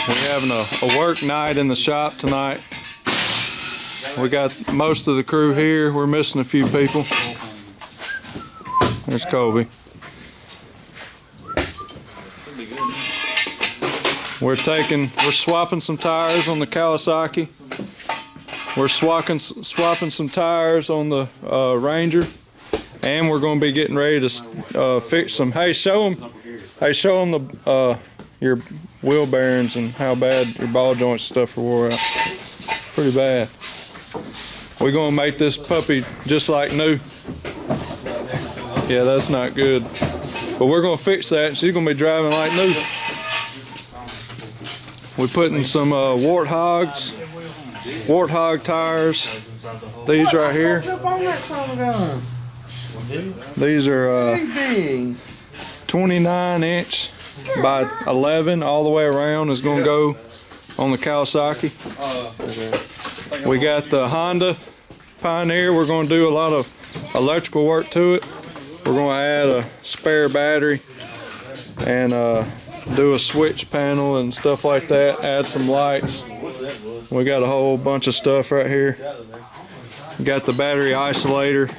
We're having a work night in the shop tonight. We got most of the crew here. We're missing a few people. There's Colby. We're swapping some tires on the Kawasaki. We're swapping some tires on the Ranger, and we're going to be getting ready to fix some. Hey, show them the your wheel bearings and how bad your ball joints stuff are wore out. Pretty bad. We're going to make this puppy just like new. Yeah, that's not good. But we're going to fix that. She's going to be driving like new. We're putting some Warthog tires. These right here. These are 29-inch by 11 all the way around is going to go on the Kawasaki. We got the Honda Pioneer. We're going to do a lot of electrical work to it. We're going to add a spare battery and do a switch panel and stuff like that, add some lights. We got a whole bunch of stuff right here. We got the battery isolator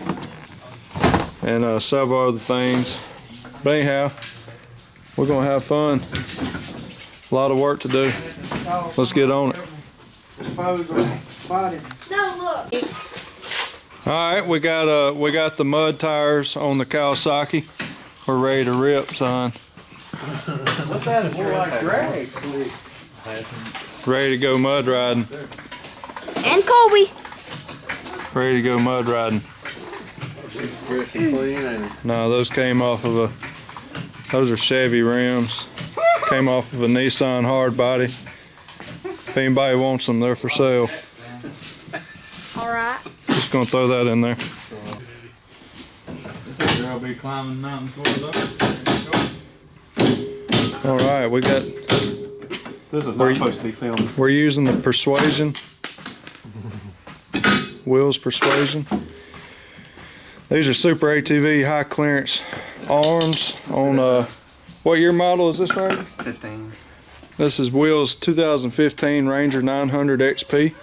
and several other things. But anyhow, we're going to have fun. A lot of work to do. Let's get on it. Alright, we got the mud tires on the Kawasaki. We're ready to rip, son. What's that? More like drag. Ready to go mud riding. And Colby. Ready to go mud riding. No, those came off of those are Chevy rims. Came off of a Nissan hard body. If anybody wants them, they're for sale. Alright. Just gonna throw that in there. This girl be climbing mountains for us. Alright, we got. This is not supposed to be filmed. We're using the Persuasion. Wheels Persuasion. These are Super ATV high clearance arms on what year model is this, right? 15. This is Will's 2015 Ranger 900 XP.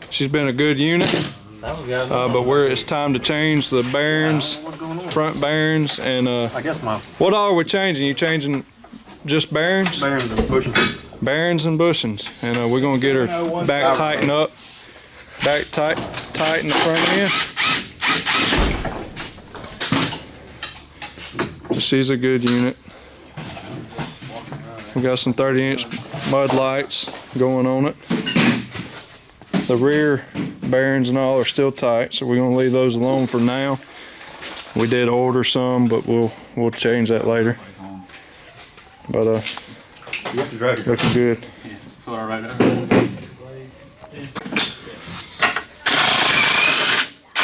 She's been a good unit, but it's time to change the bearings, front bearings, and what all are we changing? You changing just bearings? Bearings and bushings. Bearings and bushings, and we're gonna get her back tighten up, tight in the front end. She's a good unit. We got some 30-inch mud lights going on it. The rear bearings and all are still tight, so we're gonna leave those alone for now. We did order some, but we'll change that later. But you have to drive it. looking good. Yeah, it's all right there.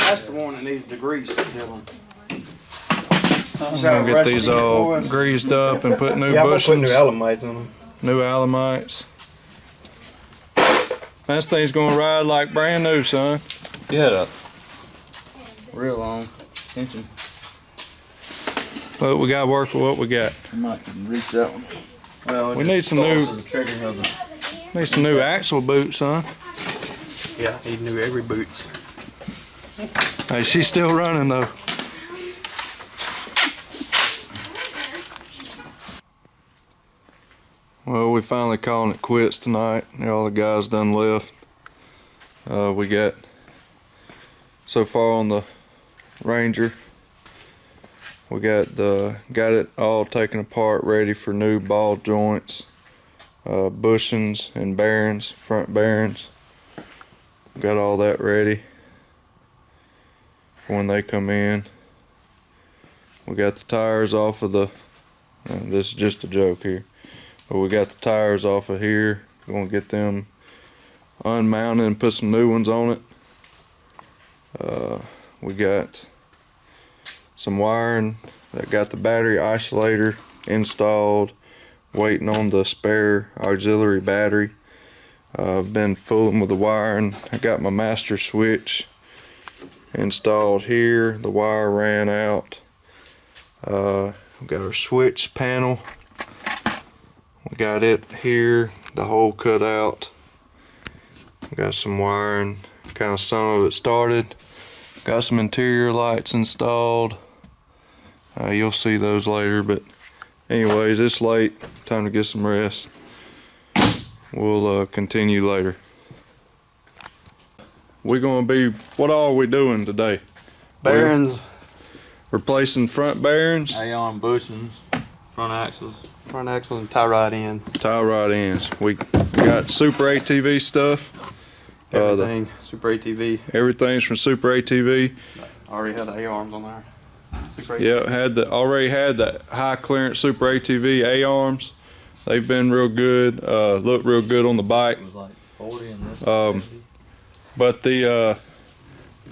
That's the one that needs the grease. I'm gonna get these all greased up and put new bushings. Put new alamites on them. New alamites. This thing's gonna ride like brand new, son. Yeah. Real long tension. But we gotta work with what we got. I might reach that one. Well, We need some new axle boots, son. Yeah, he knew every boots. Hey, she's still running though. Well, we finally calling it quits tonight. All the guys done left. We got so far on the Ranger. We got it all taken apart, ready for new ball joints, bushings and bearings, front bearings. Got all that ready for when they come in. We got the tires off of the. This is just a joke here. But we got the tires off of here. We're gonna get them unmounted and put some new ones on it. We got some wiring that got the battery isolator installed, waiting on the spare auxiliary battery. I've been fooling with the wiring. I got my master switch installed here. The wire ran out. We got our switch panel. We got it here, the hole cut out. We got some wiring, kind of some of it started. Got some interior lights installed. You'll see those later, but anyways, it's late. Time to get some rest. We'll continue later. We're gonna be, what all are we doing today? Bearings, Replacing front bearings, A-arm bushings, front axles. front axle, and tie rod ends. tie rod ends. We got Super ATV stuff. Everything. Super ATV. Everything's from Super ATV. Already had the A-arms on there. Super ATV. Yeah, already had the high clearance Super ATV A-arms. They've been real good. Look real good on the bike. It was like 40 and this was 70. But the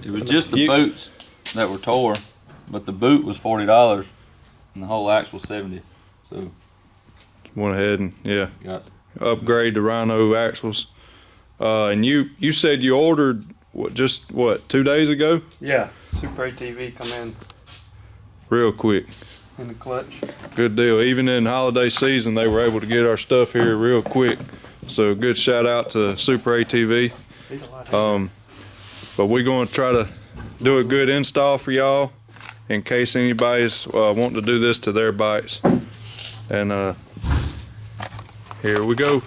It was just the boots that were tore, but the boot was $40 and the whole axle was 70. So went ahead and got upgrade to Rhino Axles. And you said you ordered just 2 days ago? Yeah. Super ATV come in Real quick. the clutch. Good deal. Even in holiday season, they were able to get our stuff here real quick. So good shout out to Super ATV. But we're going to try to do a good install for y'all in case anybody's wanting to do this to their bikes. And here we go.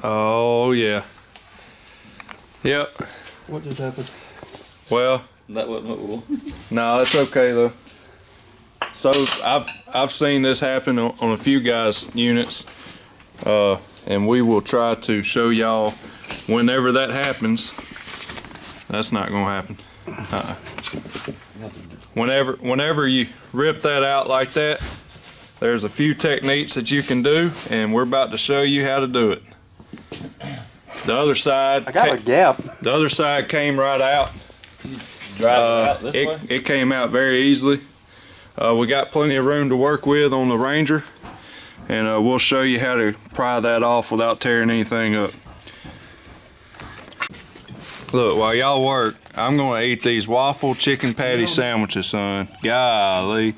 Oh yeah. Yep. What just happened? Well, that wasn't what we wanted. no, it's okay though. So I've seen this happen on a few guys' units, and we will try to show y'all whenever that happens. That's not gonna happen. Whenever you rip that out like that, there's a few techniques that you can do, and we're about to show you how to do it. The other side, I got a gap. the other side came right out. Drive it out this way? It came out very easily. We got plenty of room to work with on the Ranger, and we'll show you how to pry that off without tearing anything up. Look, while y'all work, I'm gonna eat these waffle chicken patty sandwiches, son. Golly.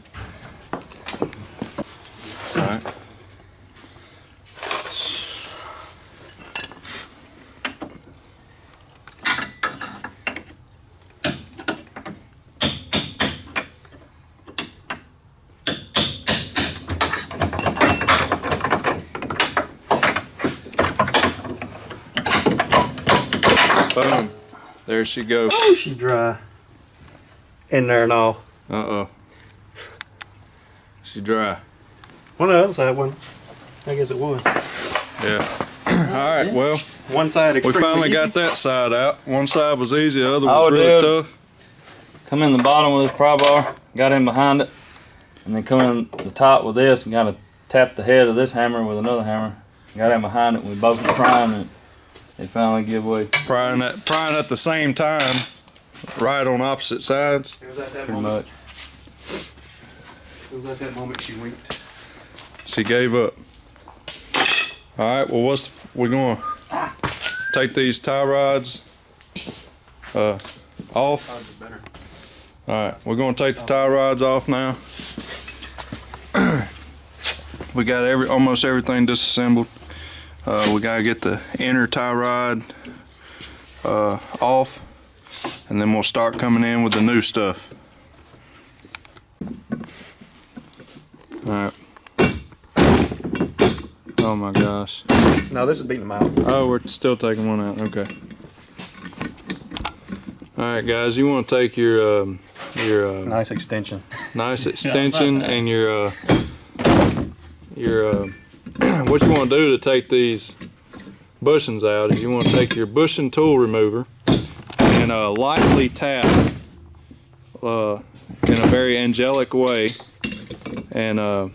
All right. Boom. There she goes. Oh, she dry. In there and all. Uh-oh. She dry. Well, no, the other side one. I guess it was. Yeah. Alright, well, One side we extremely finally easy. got that side out. One side was easy, the other Oh, was really dude. tough. Come in the bottom with this pry bar, got in behind it, and then come in the top with this and kind of tap the head of this hammer with another hammer. Got in behind it, and we both were prying, and it finally gave way. Prying at the same time, right on opposite sides. It was at that Pretty moment. much. It was at that moment she winked. She gave up. Alright, well we're gonna take these tie rods off. Better. Alright, we're gonna take the tie rods off now. We got almost everything disassembled. We gotta get the inner tie rod off, and then we'll start coming in with the new stuff. Alright. Oh my gosh. No, this is beating them out. Oh, we're still taking one out. Okay. Alright guys, you want to take your Nice extension. nice extension and your what you want to do to take these bushings out is you want to take your bushing tool remover and lightly tap in a very angelic way, and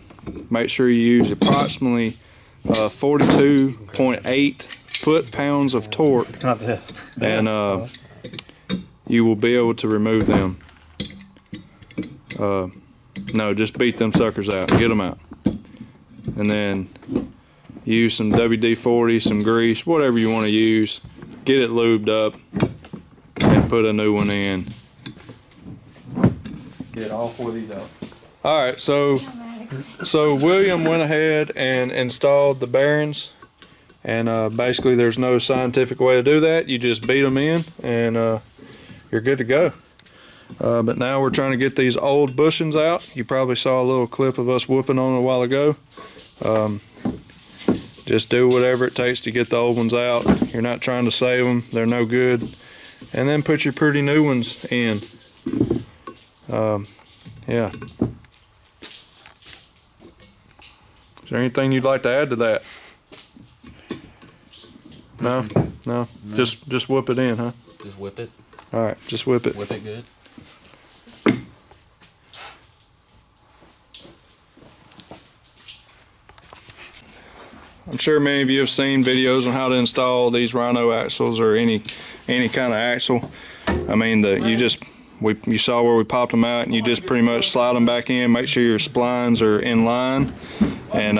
make sure you use approximately 42.8 foot-pounds of torque, Not this. and you will be able to remove them. No, just beat them suckers out. Get them out. And then use some WD-40, some grease, whatever you want to use. Get it lubed up and put a new one in. Get all 4 of these out. All right, so William went ahead and installed the bearings, and basically there's no scientific way to do that. You just beat them in and you're good to go. But now we're trying to get these old bushings out. You probably saw a little clip of us whooping on it a while ago. Just do whatever it takes to get the old ones out. You're not trying to save them, they're no good. And then put your pretty new ones in. Yeah. Is there anything you'd like to add to that? No? No? Just whip it in, huh? Just whip it. Alright, just whip it. Whip it good. I'm sure many of you have seen videos on how to install these Rhino axles or any kind of axle. I mean, you saw where we popped them out, and you just pretty much slide them back in. Make sure your splines are in line, and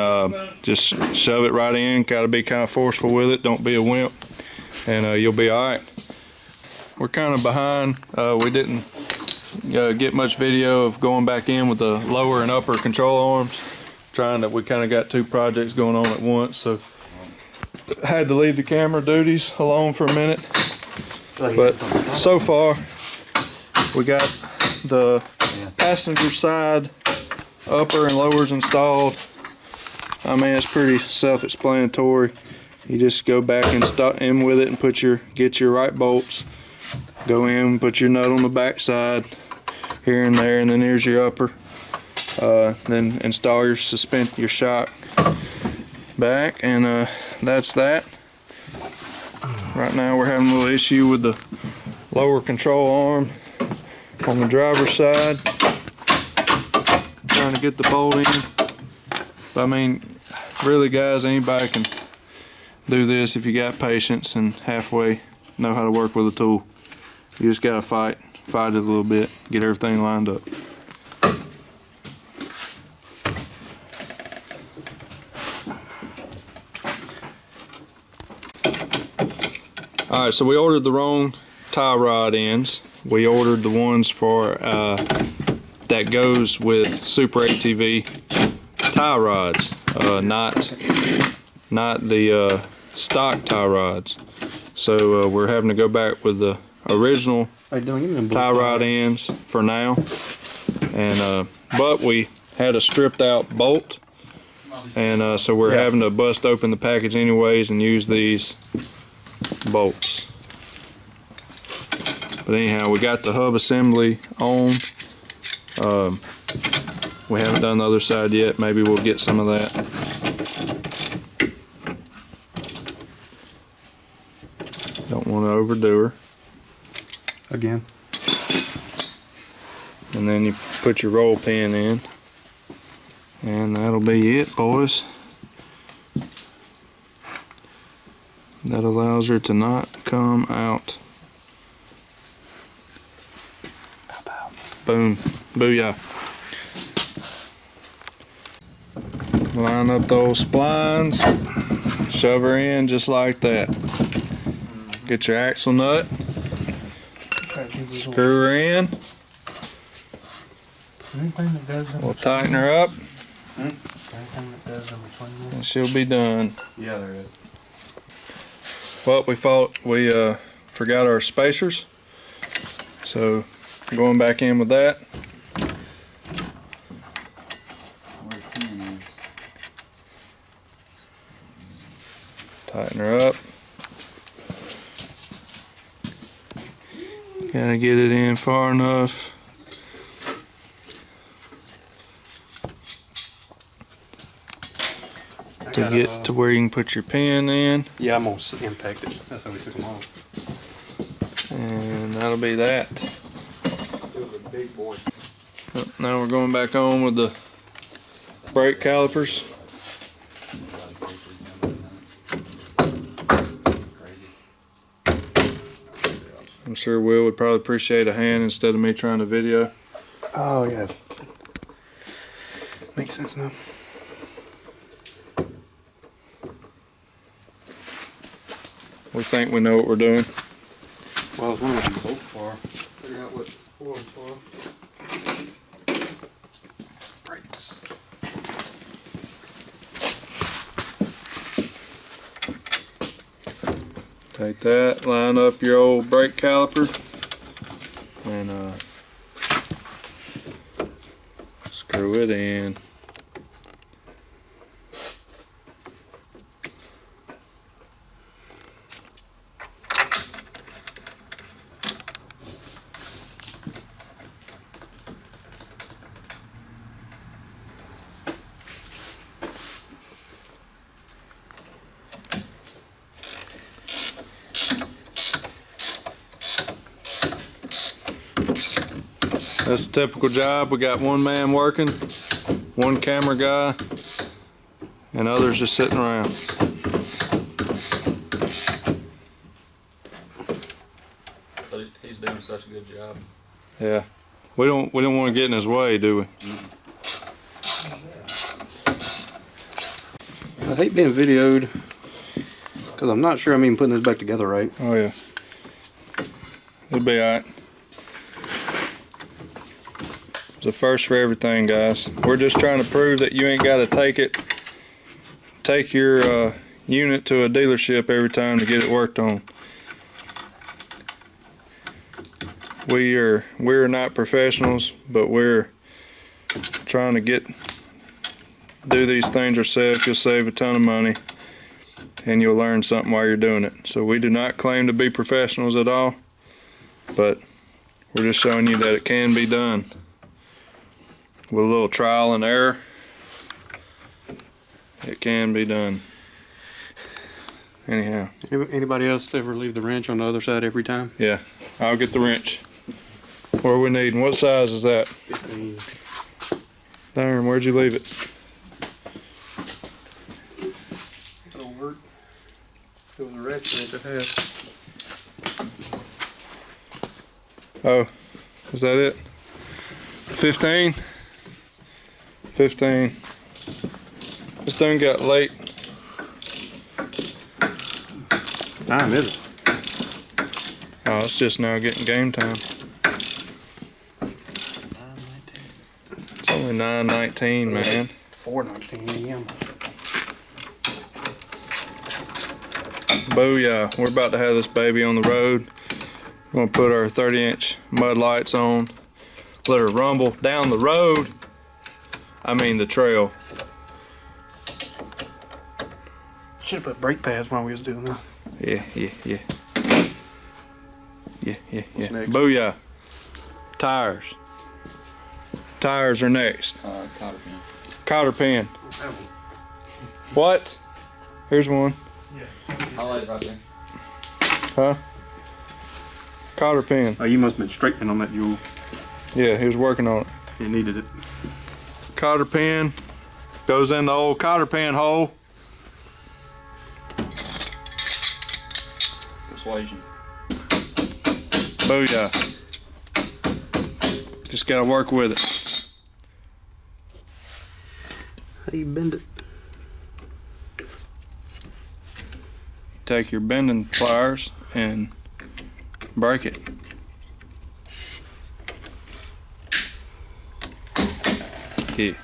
just shove it right in. Got to be kind of forceful with it. Don't be a wimp, and you'll be all right. We're kind of behind. We didn't get much video of going back in with the lower and upper control arms. We kind of got 2 projects going on at once, so had to leave the camera duties alone for a minute. But so far, we got the passenger side upper and lowers installed. I mean, it's pretty self-explanatory. You just go back and start in with it and get your right bolts. Go in, put your nut on the back side here and there, and then here's your upper. Then install your shock back, and that's that. Right now we're having a little issue with the lower control arm on the driver's side, trying to get the bolt in. But I mean, really guys, anybody can do this if you got patience and halfway know how to work with a tool. You just gotta fight it a little bit, get everything lined up. Alright, so we ordered the wrong tie rod ends. We ordered the ones for that goes with Super ATV tie rods, not the stock tie rods. So we're having to go back with the original tie rod ends for now. And but we had a stripped out bolt, and so we're having to bust open the package anyways and use these bolts. But anyhow, we got the hub assembly on. We haven't done the other side yet. Maybe we'll get some of that. Don't want to overdo her. Again. And then you put your roll pin in. And that'll be it, boys. That allows her to not come out. Boom. Booyah. Line up those splines. Shove her in just like that. Get your axle nut. Screw her in. We'll tighten her up. And she'll be done. Yeah, there is. Well, we forgot our spacers, so going back in with that. Tighten her up. Gotta get it in far enough. To get to where you can put your pin in. Yeah, I'm gonna impact it. That's how we took them off. And that'll be that. It was a big boy. Now we're going back on with the brake calipers. I'm sure Will would probably appreciate a hand instead of me trying to video. Oh yeah. Makes sense now. We think we know what we're doing. Well, I was wondering what the bolts for. Figure out what oil's for. Brakes. Take that, line up your old brake caliper, and screw it in. That's a typical job. We got one man working, one camera guy, and others just sitting around. But he's doing such a good job. Yeah, we don't want to get in his way, do we? I hate being videoed because I'm not sure I'm even putting this back together right. Oh yeah, it'll be all right. It's a first for everything, guys. We're just trying to prove that you ain't got to take your unit to a dealership every time to get it worked on. We're not professionals, but we're trying to do these things ourselves. You'll save a ton of money, and you'll learn something while you're doing it. So we do not claim to be professionals at all, but we're just showing you that it can be done. With a little trial and error, it can be done. Anyhow. Anybody else ever leave the wrench on the other side every time? Yeah, I'll get the wrench. What are we needing? What size is that? 15. Darn, where'd you leave it? It'll work. It was a wrench it had. Oh, is that it? 15? 15. This thing got late. Time is it? Oh, it's just now getting game time. It's only 9:19, man. 4:19 a.m. Booyah. We're about to have this baby on the road. We're going to put our 30-inch mud lights on. Let her rumble down the road. I mean the trail. Should have put brake pads while we was doing this. Yeah. What's next? Booyah. Tires. Tires are next. Cotter pin. Cotter pin. What? Here's one. Highlight it right there. Huh? Cotter pin. Oh, you must have been straightening on that jewel. Yeah, he was working on it. You needed it. Cotter pin goes in the old cotter pin hole. Persuasion. Booyah. Just gotta work with it. How you bend it? Take your bending pliers and break it. Yeah.